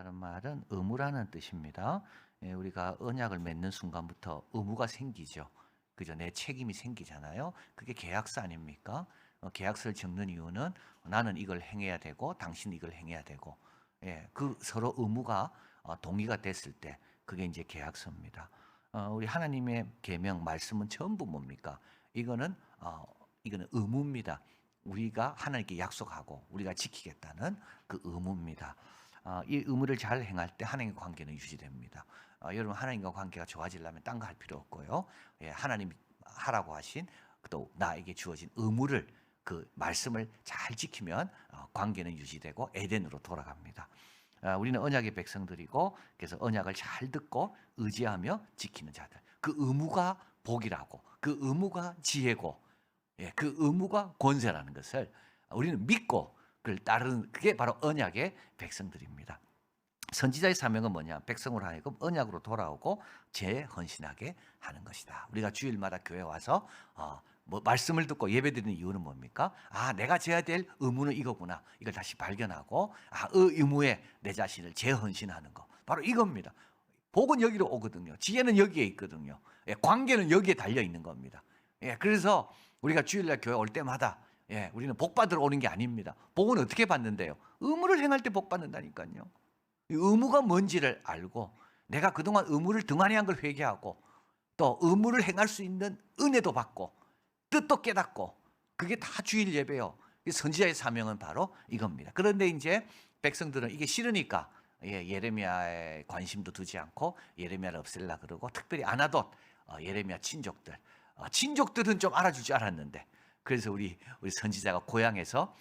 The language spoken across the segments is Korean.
언약이라는 말은 의무라는 뜻입니다. 우리가 언약을 맺는 순간부터 의무가 생기죠. 그죠? 내 책임이 생기잖아요. 그게 계약서 아닙니까? 계약서를 적는 이유는 나는 이걸 행해야 되고 당신은 이걸 행해야 되고, 그 서로 의무가 동의가 됐을 때 그게 이제 계약서입니다. 우리 하나님의 계명 말씀은 전부 뭡니까? 이거는 의무입니다. 우리가 하나님께 약속하고 우리가 지키겠다는 그 의무입니다. 이 의무를 잘 행할 때 하나님과 관계는 유지됩니다. 여러분, 하나님과 관계가 좋아지려면 딴 거 할 필요 없고요. 하나님이 하라고 하신 또 나에게 주어진 의무를, 그 말씀을 잘 지키면 관계는 유지되고 에덴으로 돌아갑니다. 우리는 언약의 백성들이고, 그래서 언약을 잘 듣고 의지하며 지키는 자들. 그 의무가 복이라고, 그 의무가 지혜고, 그 의무가 권세라는 것을 우리는 믿고 그걸 따르는, 그게 바로 언약의 백성들입니다. 선지자의 사명은 뭐냐? 백성으로 하여금 언약으로 돌아오고 재헌신하게 하는 것이다. 우리가 주일마다 교회 와서 말씀을 듣고 예배드리는 이유는 뭡니까? 내가 져야 될 의무는 이거구나. 이걸 다시 발견하고 그 의무에 내 자신을 재헌신하는 거. 바로 이겁니다. 복은 여기로 오거든요. 지혜는 여기에 있거든요. 관계는 여기에 달려 있는 겁니다. 그래서 우리가 주일날 교회 올 때마다 우리는 복 받으러 오는 게 아닙니다. 복은 어떻게 받는데요? 의무를 행할 때 복 받는다니까요. 의무가 뭔지를 알고 내가 그동안 의무를 등한히 한 걸 회개하고 또 의무를 행할 수 있는 은혜도 받고 뜻도 깨닫고, 그게 다 주일 예배요. 선지자의 사명은 바로 이겁니다. 그런데 이제 백성들은 이게 싫으니까 예레미야에 관심도 두지 않고 예레미야를 없앨라 그러고, 특별히 아나돗 예레미야 친족들은 좀 알아줄 줄 알았는데, 그래서 우리 선지자가 고향에서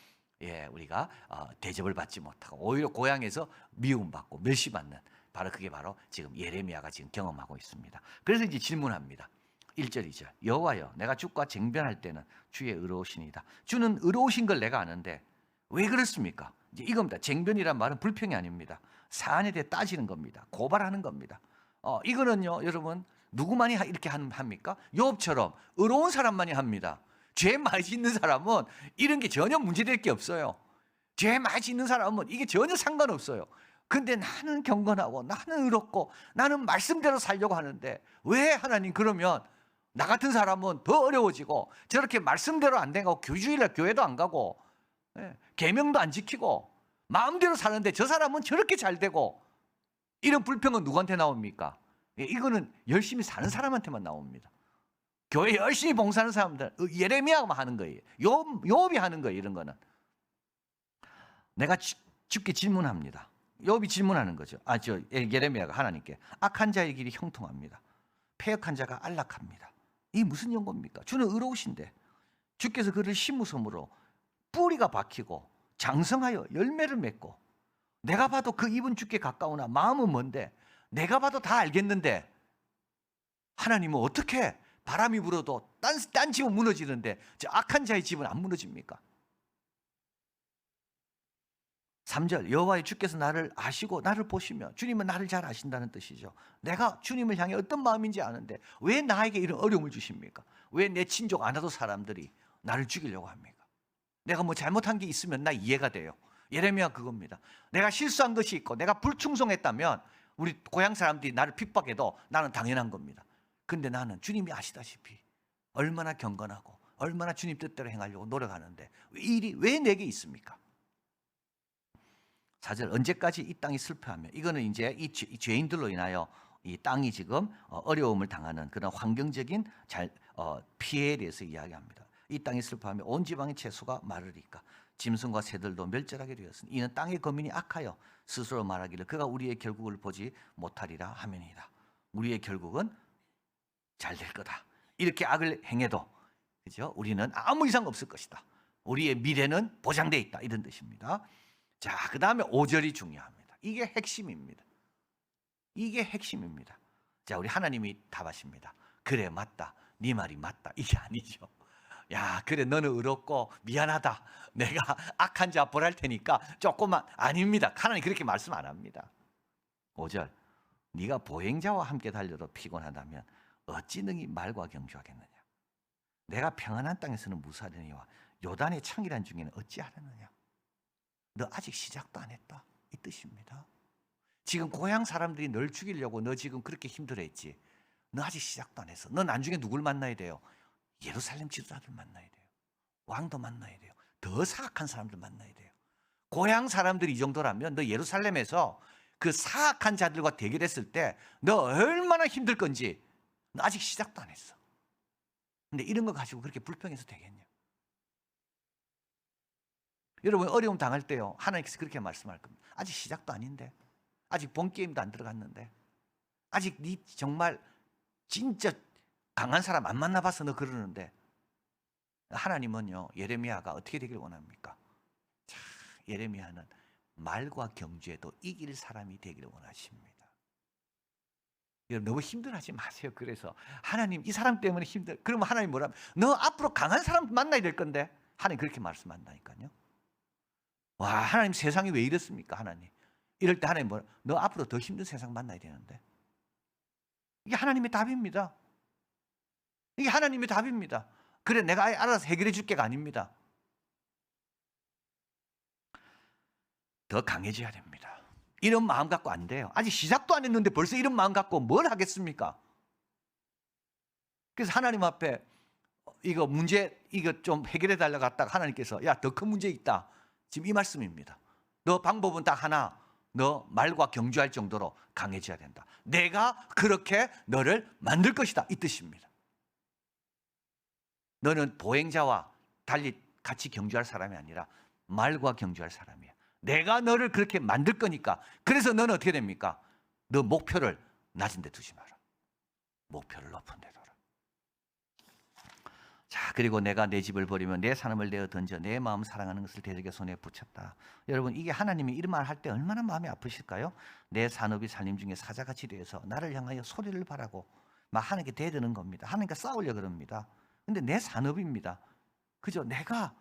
우리가 대접을 받지 못하고 오히려 고향에서 미움받고 멸시받는, 바로 그게 바로 지금 예레미야가 지금 경험하고 있습니다. 그래서 이제 질문합니다. 1절 2절. 여호와여, 내가 주과 쟁변할 때는 주의 의로우시니이다. 주는 의로우신 걸 내가 아는데 왜 그렇습니까? 이제 이겁니다. 쟁변이란 말은 불평이 아닙니다. 사안에 대해 따지는 겁니다. 고발하는 겁니다. 이거는요, 여러분, 누구만이 이렇게 합니까? 욥처럼 의로운 사람만이 합니다. 죄 많이 짓는 사람은 이런 게 전혀 문제될 게 없어요. 죄 많이 짓는 사람은 이게 전혀 상관없어요. 근데 나는 경건하고 나는 의롭고 나는 말씀대로 살려고 하는데, 왜 하나님 그러면 나 같은 사람은 더 어려워지고 저렇게 말씀대로 안 되고 교주일날 교회도 안 가고 계명도 안 지키고 마음대로 사는데 저 사람은 저렇게 잘 되고, 이런 불평은 누구한테 나옵니까? 이거는 열심히 사는 사람한테만 나옵니다. 교회 열심히 봉사하는 사람들, 예레미야가 하는 거예요. 욥이 하는 거예요. 이런 거는. 내가 쉽게 질문합니다. 욥이 질문하는 거죠. 예레미야가 하나님께 악한 자의 길이 형통합니다. 패역한 자가 안락합니다. 이게 무슨 연고입니까? 주는 의로우신데 주께서 그를 심으섬으로 뿌리가 박히고 장성하여 열매를 맺고, 내가 봐도 그 입은 주께 가까우나 마음은 먼데 내가 봐도 다 알겠는데, 하나님은 어떻게 바람이 불어도 딴 집은 무너지는데 저 악한 자의 집은 안 무너집니까? 3절. 여호와의 주께서 나를 아시고 나를 보시며, 주님은 나를 잘 아신다는 뜻이죠. 내가 주님을 향해 어떤 마음인지 아는데 왜 나에게 이런 어려움을 주십니까? 왜 내 친족 아나도 사람들이 나를 죽이려고 합니까? 내가 뭐 잘못한 게 있으면 나 이해가 돼요. 예레미야 그겁니다. 내가 실수한 것이 있고 내가 불충성했다면 우리 고향 사람들이 나를 핍박해도 나는 당연한 겁니다. 근데 나는 주님이 아시다시피 얼마나 경건하고 얼마나 주님 뜻대로 행하려고 노력하는데 이 일이 왜 내게 있습니까? 4절. 언제까지 이 땅이 슬퍼하며, 이거는 이제 이 죄인들로 인하여 이 땅이 지금 어려움을 당하는 그런 환경적인 피해에 대해서 이야기합니다. 이 땅이 슬퍼하며 온 지방의 채소가 마르리까, 짐승과 새들도 멸절하게 되었으니 이는 땅의 거민이 악하여 스스로 말하기를 그가 우리의 결국을 보지 못하리라 하면이다. 우리의 결국은 잘 될 거다. 이렇게 악을 행해도, 그죠? 우리는 아무 이상 없을 것이다. 우리의 미래는 보장되어 있다. 이런 뜻입니다. 자, 그 다음에 5절이 중요합니다. 이게 핵심입니다. 이게 핵심입니다. 자, 우리 하나님이 답하십니다. 그래, 맞다. 네 말이 맞다. 이게 아니죠. 야, 그래, 너는 의롭고 미안하다. 내가 악한 자 벌할 테니까 조금만. 아닙니다. 하나님 그렇게 말씀 안 합니다. 5절. 네가 보행자와 함께 달려도 피곤하다면 어찌 능히 말과 경주하겠느냐. 내가 평안한 땅에서는 무사하려니와 요단의 창이란 중에는 어찌하려느냐. 너 아직 시작도 안 했다. 이 뜻입니다. 지금 고향 사람들이 널 죽이려고 너 지금 그렇게 힘들어했지. 너 아직 시작도 안 했어. 너 나중에 누굴 만나야 돼요? 예루살렘 지도자들 만나야 돼요. 왕도 만나야 돼요. 더 사악한 사람들 만나야 돼요. 고향 사람들이 이 정도라면 너 예루살렘에서 그 사악한 자들과 대결했을 때 너 얼마나 힘들 건지 너 아직 시작도 안 했어. 근데 이런 거 가지고 그렇게 불평해서 되겠냐? 여러분 어려움 당할 때요, 하나님께서 그렇게 말씀할 겁니다. 아직 시작도 아닌데, 아직 본 게임도 안 들어갔는데, 아직 네 정말 진짜 강한 사람 안 만나봐서 너 그러는데, 하나님은요 예레미야가 어떻게 되길 원합니까? 자, 예레미야는 말과 경주에도 이길 사람이 되기를 원하십니다. 여러분 너무 힘들어하지 마세요. 그래서 하나님 이 사람 때문에 힘들. 그러면 하나님 뭐라? 너 앞으로 강한 사람 만나야 될 건데 하나님 그렇게 말씀한다니까요. 와, 하나님 세상이 왜 이렇습니까? 하나님 이럴 때 하나님 뭐라? 너 앞으로 더 힘든 세상 만나야 되는데. 이게 하나님의 답입니다. 이게 하나님의 답입니다. 그래 내가 알아서 해결해 줄게가 아닙니다. 더 강해져야 됩니다. 이런 마음 갖고 안 돼요. 아직 시작도 안 했는데 벌써 이런 마음 갖고 뭘 하겠습니까? 그래서 하나님 앞에 이거 문제 이거 좀 해결해 달라고 갔다가 하나님께서 야, 더 큰 문제 있다. 지금 이 말씀입니다. 너 방법은 딱 하나. 너 말과 경주할 정도로 강해져야 된다. 내가 그렇게 너를 만들 것이다. 이 뜻입니다. 너는 보행자와 달리 같이 경주할 사람이 아니라 말과 경주할 사람이야. 내가 너를 그렇게 만들 거니까. 그래서 너는 어떻게 됩니까? 너 목표를 낮은 데 두지 마라. 목표를 높은 데 둬라. 자, 그리고 내가 내 집을 버리면 내 산업을 내어 던져 내 마음 사랑하는 것을 대적의 손에 붙였다. 여러분 이게 하나님이 이런 말 할 때 얼마나 마음이 아프실까요? 내 산업이 살림 중에 사자같이 되어서 나를 향하여 소리를 바라고 막 하나님께 대드는 겁니다. 하나님과 싸우려 그럽니다. 근데 내 산업입니다. 그죠? 내가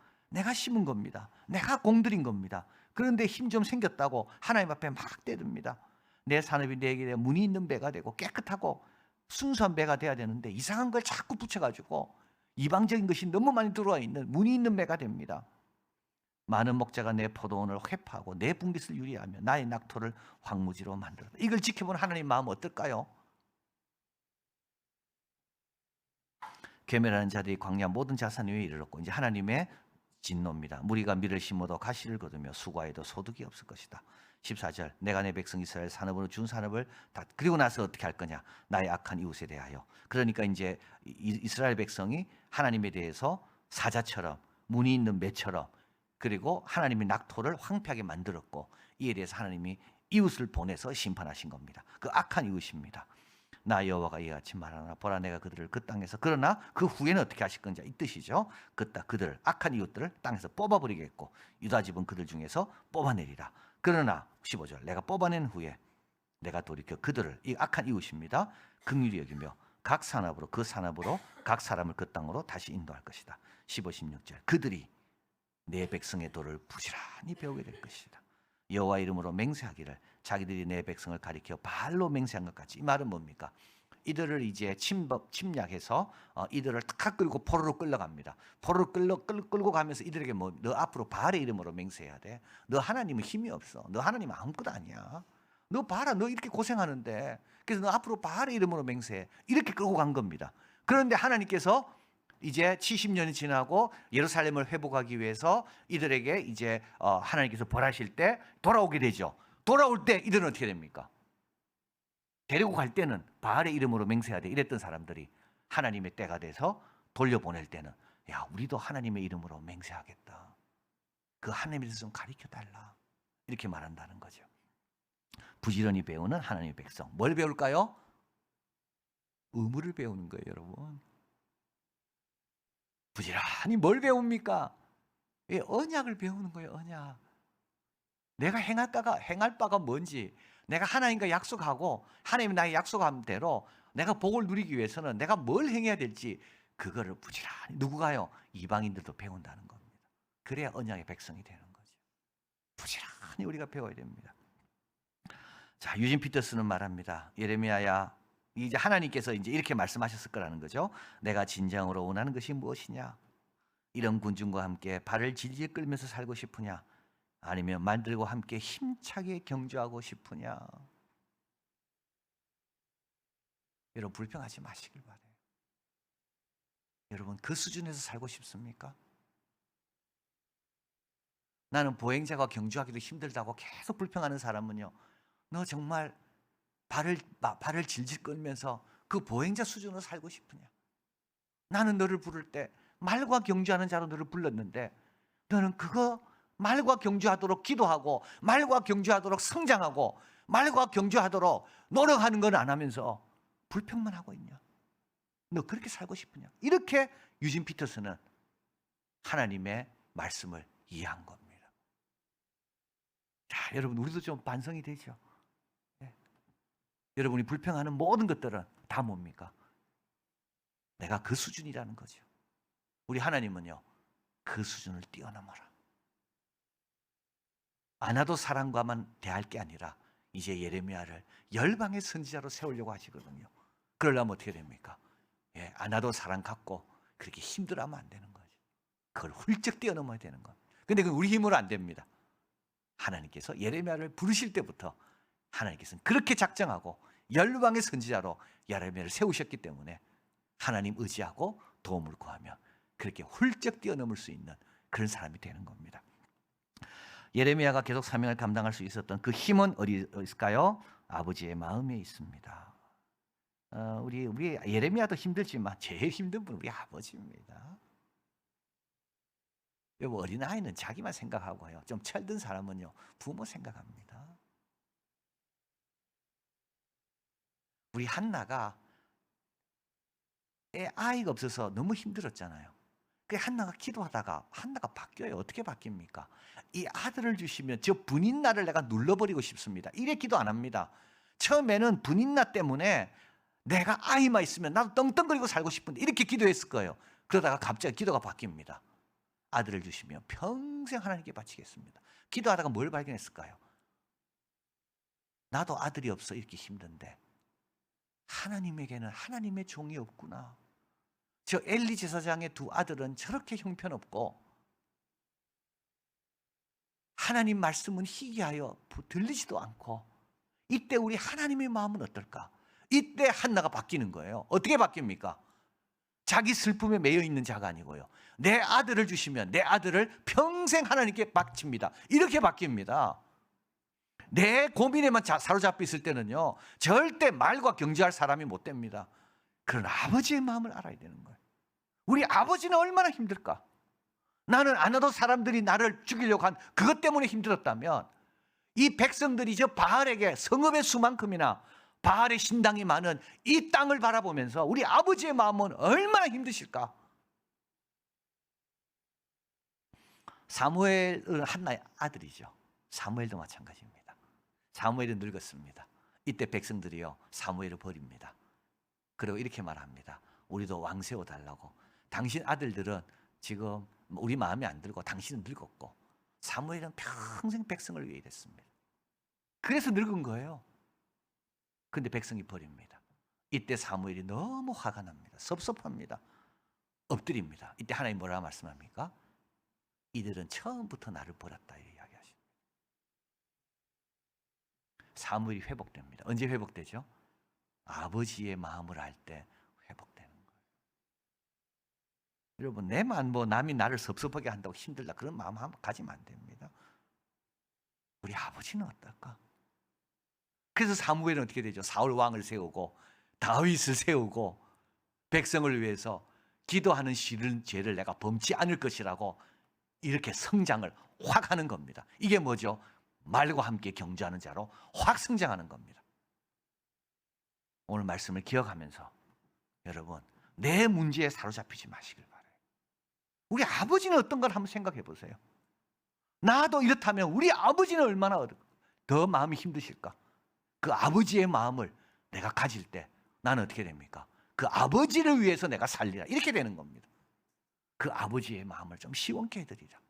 심은 겁니다. 내가 공들인 겁니다. 그런데 힘 좀 생겼다고 하나님 앞에 막 대듭니다. 내 산업이 내게 문이 있는 배가 되고 깨끗하고 순수한 배가 돼야 되는데 이상한 걸 자꾸 붙여가지고 이방적인 것이 너무 많이 들어와 있는 문이 있는 배가 됩니다. 많은 목자가 내 포도원을 회파하고 내 분깃을 유리하며 나의 낙토를 황무지로 만들었다. 이걸 지켜보는 하나님 마음은 어떨까요? 괴멸하는 자들이 광야 모든 자산 위에 이르렀고 이제 하나님의 진노입니다. 무리가 밀을 심어도 가시를 거두며 수고해도 소득이 없을 것이다. 14절 내가 내 백성 이스라엘 산업으로 준 산업을 다 그리고 나서 어떻게 할 거냐? 나의 악한 이웃에 대하여. 그러니까 이제 이스라엘 백성이 하나님에 대해서 사자처럼 문이 있는 매처럼 그리고 하나님의 낙토를 황폐하게 만들었고 이에 대해서 하나님이 이웃을 보내서 심판하신 겁니다. 그 악한 이웃입니다. 나 여호와가 이와 같이 말하노라. 보라 내가 그들을 그 땅에서 그러나 그 후에는 어떻게 하실 건지 이 뜻이죠. 그들 악한 이웃들을 땅에서 뽑아버리겠고 유다 집은 그들 중에서 뽑아내리라. 그러나 15절 내가 뽑아낸 후에 내가 돌이켜 그들을 이 악한 이웃입니다. 긍휼히 여기며 각 산업으로 그 산업으로 각 사람을 그 땅으로 다시 인도할 것이다. 15, 16절 그들이 내 백성의 도를 부지런히 배우게 될 것이다. 여호와 이름으로 맹세하기를 자기들이 내 백성을 가리켜 바알로 맹세한 것 같이. 이 말은 뭡니까? 이들을 이제 침략해서 이들을 탁 끌고 포로로 끌려갑니다. 포로로 끌고 가면서 이들에게 뭐 너 앞으로 바알의 이름으로 맹세해야 돼. 너 하나님은 힘이 없어. 너 하나님 아무것도 아니야. 너 봐라. 너 이렇게 고생하는데. 그래서 너 앞으로 바알의 이름으로 맹세해. 이렇게 끌고 간 겁니다. 그런데 하나님께서 이제 70년이 지나고 예루살렘을 회복하기 위해서 이들에게 이제 하나님께서 벌하실 때 돌아오게 되죠. 돌아올 때 이들은 어떻게 됩니까? 데리고 갈 때는 바알의 이름으로 맹세해야 돼 이랬던 사람들이 하나님의 때가 돼서 돌려보낼 때는 야, 우리도 하나님의 이름으로 맹세하겠다. 그 하나님에 대해서 좀 가르쳐달라. 이렇게 말한다는 거죠. 부지런히 배우는 하나님의 백성. 뭘 배울까요? 의무를 배우는 거예요, 여러분. 부지런히 뭘 배웁니까? 언약을 배우는 거예요. 언약. 내가 행할 바가 뭔지, 내가 하나님과 약속하고 하나님이 나의 약속한 대로 내가 복을 누리기 위해서는 내가 뭘 행해야 될지 그거를 부지런히 누구가요? 이방인들도 배운다는 겁니다. 그래야 언약의 백성이 되는 거죠. 부지런히 우리가 배워야 됩니다. 자, 유진 피터스는 말합니다. 예레미야야, 이제 하나님께서 이제 이렇게 말씀하셨을 거라는 거죠. 내가 진정으로 원하는 것이 무엇이냐? 이런 군중과 함께 발을 질질 끌면서 살고 싶으냐? 아니면 만들고 함께 힘차게 경주하고 싶으냐? 여러분 불평하지 마시길 바라요. 여러분 그 수준에서 살고 싶습니까? 나는 보행자가 경주하기도 힘들다고 계속 불평하는 사람은요, 너 정말 발을 질질 끌면서 그 보행자 수준으로 살고 싶으냐? 나는 너를 부를 때 말과 경주하는 자로 너를 불렀는데 너는 그거 말과 경주하도록 기도하고 말과 경주하도록 성장하고 말과 경주하도록 노력하는 건 안 하면서 불평만 하고 있냐? 너 그렇게 살고 싶으냐? 이렇게 유진 피터스는 하나님의 말씀을 이해한 겁니다. 자, 여러분 우리도 좀 반성이 되죠. 네. 여러분이 불평하는 모든 것들은 다 뭡니까? 내가 그 수준이라는 거죠. 우리 하나님은요, 그 수준을 뛰어넘어라. 아나도 사람과만 대할 게 아니라 이제 예레미야를 열방의 선지자로 세우려고 하시거든요. 그러려면 어떻게 됩니까? 예, 아나도 사람 갖고 그렇게 힘들어하면 안 되는 거죠. 그걸 훌쩍 뛰어넘어야 되는 것. 근데 그건 우리 힘으로 안 됩니다. 하나님께서 예레미야를 부르실 때부터 하나님께서는 그렇게 작정하고 열방의 선지자로 예레미야를 세우셨기 때문에 하나님 의지하고 도움을 구하며 그렇게 훌쩍 뛰어넘을 수 있는 그런 사람이 되는 겁니다. 예레미야가 계속 사명을 감당할 수 있었던 그 힘은 어디 있을까요? 아버지의 마음에 있습니다. 우리 예레미야도 힘들지만 제일 힘든 분은 우리 아버지입니다. 여러분 어린아이는 자기만 생각하고요. 좀 철든 사람은요 부모 생각합니다. 우리 한나가 아이가 없어서 너무 힘들었잖아요. 그 한나가 기도하다가 한나가 바뀌어요. 어떻게 바뀝니까? 이 아들을 주시면 저 분인나를 내가 눌러버리고 싶습니다. 이래 기도 안 합니다. 처음에는 분인나 때문에 내가 아이만 있으면 나도 떵떵거리고 살고 싶은데 이렇게 기도했을 거예요. 그러다가 갑자기 기도가 바뀝니다. 아들을 주시면 평생 하나님께 바치겠습니다. 기도하다가 뭘 발견했을까요? 나도 아들이 없어 이렇게 힘든데 하나님에게는 하나님의 종이 없구나. 저 엘리 제사장의 두 아들은 저렇게 형편없고 하나님 말씀은 희귀하여 들리지도 않고 이때 우리 하나님의 마음은 어떨까? 이때 한나가 바뀌는 거예요. 어떻게 바뀝니까? 자기 슬픔에 매여 있는 자가 아니고요. 내 아들을 주시면 내 아들을 평생 하나님께 바칩니다. 이렇게 바뀝니다. 내 고민에만 사로잡혀 있을 때는요, 절대 말과 경주할 사람이 못 됩니다. 그런 아버지의 마음을 알아야 되는 거예요. 우리 아버지는 얼마나 힘들까? 나는 안 와도 사람들이 나를 죽이려고 한 그것 때문에 힘들었다면 이 백성들이 저 바알에게 성읍의 수만큼이나 바알의 신당이 많은 이 땅을 바라보면서 우리 아버지의 마음은 얼마나 힘드실까? 사무엘은 한나의 아들이죠. 사무엘도 마찬가지입니다. 사무엘은 늙었습니다. 이때 백성들이요 사무엘을 버립니다. 그리고 이렇게 말합니다. 우리도 왕 세워달라고. 당신 아들들은 지금 우리 마음에 안 들고 당신은 늙었고 사무엘은 평생 백성을 위해 일했습니다. 그래서 늙은 거예요. 근데 백성이 버립니다. 이때 사무엘이 너무 화가 납니다. 섭섭합니다. 엎드립니다. 이때 하나님 뭐라 말씀합니까? 이들은 처음부터 나를 버렸다 이야기하십니다. 사무엘이 회복됩니다. 언제 회복되죠? 아버지의 마음을 알 때 회복되는 거예요. 여러분 내만 남이 나를 섭섭하게 한다고 힘들다 그런 마음 가지면 안 됩니다. 우리 아버지는 어떨까? 그래서 사무엘은 어떻게 되죠? 사울 왕을 세우고 다윗을 세우고 백성을 위해서 기도하는 싫은 죄를 내가 범치 않을 것이라고 이렇게 성장을 확 하는 겁니다. 이게 뭐죠? 말과 함께 경주하는 자로 확 성장하는 겁니다. 오늘 말씀을 기억하면서 여러분 내 문제에 사로잡히지 마시길 바라요. 우리 아버지는 어떤 걸 한번 생각해 보세요. 나도 이렇다면 우리 아버지는 얼마나 더 마음이 힘드실까? 그 아버지의 마음을 내가 가질 때 나는 어떻게 됩니까? 그 아버지를 위해서 내가 살리라 이렇게 되는 겁니다. 그 아버지의 마음을 좀 시원케 해드리라.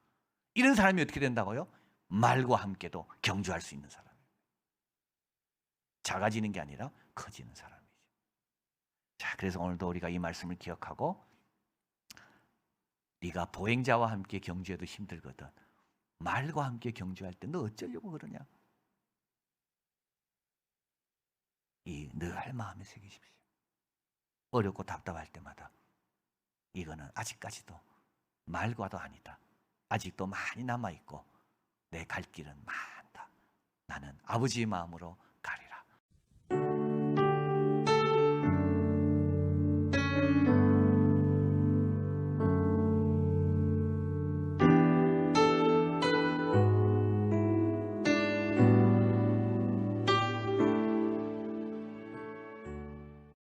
이런 사람이 어떻게 된다고요? 말과 함께도 경주할 수 있는 사람이에요. 작아지는 게 아니라 커지는 사람이죠. 자, 그래서 오늘도 우리가 이 말씀을 기억하고 네가 보행자와 함께 경주해도 힘들거든 말과 함께 경주할 때 너 어쩌려고 그러냐? 이 늘 마음에 새기십시오. 어렵고 답답할 때마다 이거는 아직까지도 말과도 아니다. 아직도 많이 남아있고 내 갈 길은 많다. 나는 아버지의 마음으로